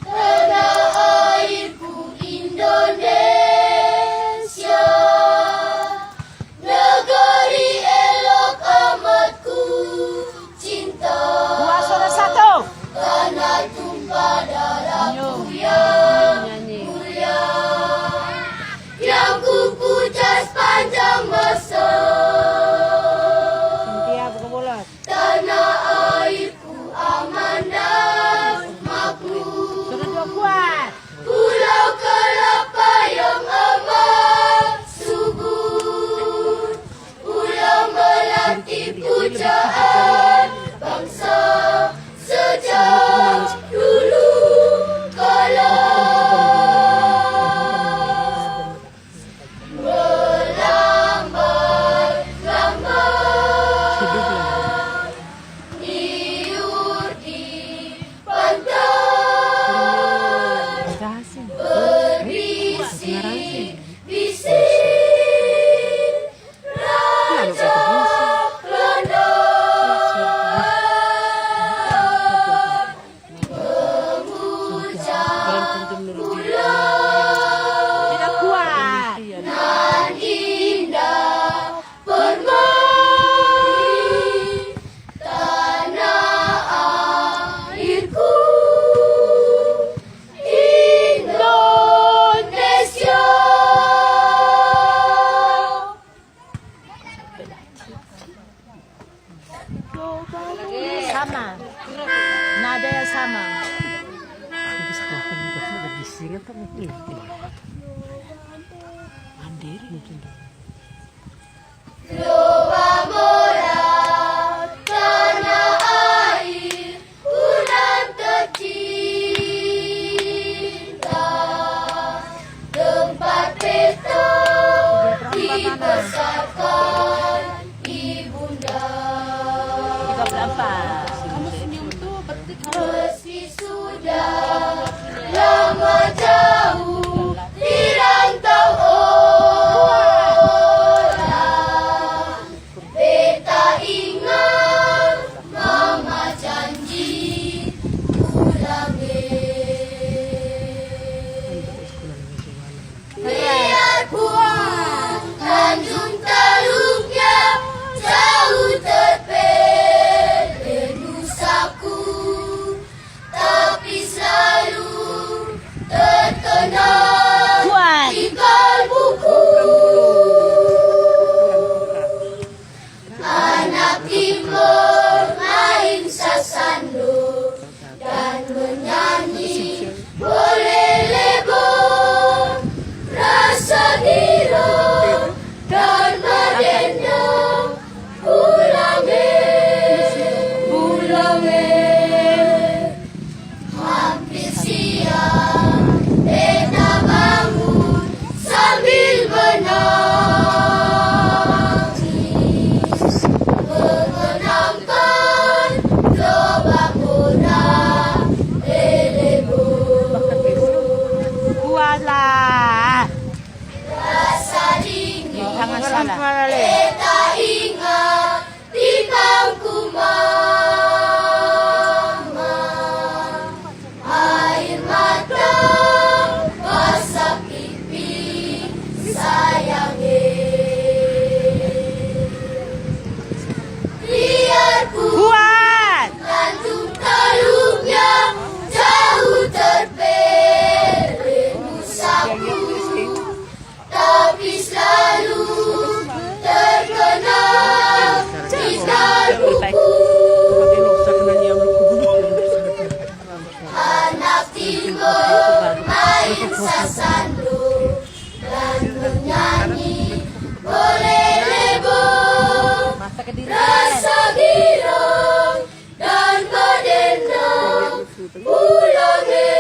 Tanah airku Indonesia, negeri elok amatku cinta. Suara satu. Tanah tumpah darahku yang mulia, yang ku puja sepanjang masa. Tanah airku aman dan makmur. Pulau Kelapa yang amat subur, pulau melati pujaan bangsa sejak dulu kala. Sama, nada yang sama. Loba mora tanah air bulan tercinta, tempat peta dibesarkan ibunda. 34. Meski sudah lama jauh dirantau orang, beta ingat mama janji ulangi. Biarpun Tanjung Taluknya jauh terpele nusaku, tapi selalu terkenal di kalbuku. Anak timur main sasando dan menyanyi boleh lebo, rasa gila dan madenda ulangi, ulangi. Hampir siang beta bangun sambil menangis, mengenangkan lobang mora lelebo. Kuatlah. Rasa dingin Jangan salah. beta ingat di bangku mama, air mata basah pipi sayangi. Biarpun Kuat. Tanjung Taluknya jauh terpele nusaku, tapi selalu terkenal di kalbuku. Anak timur main sasando dan menyanyi boleh lebo, rasa girang dan madenda ulangi.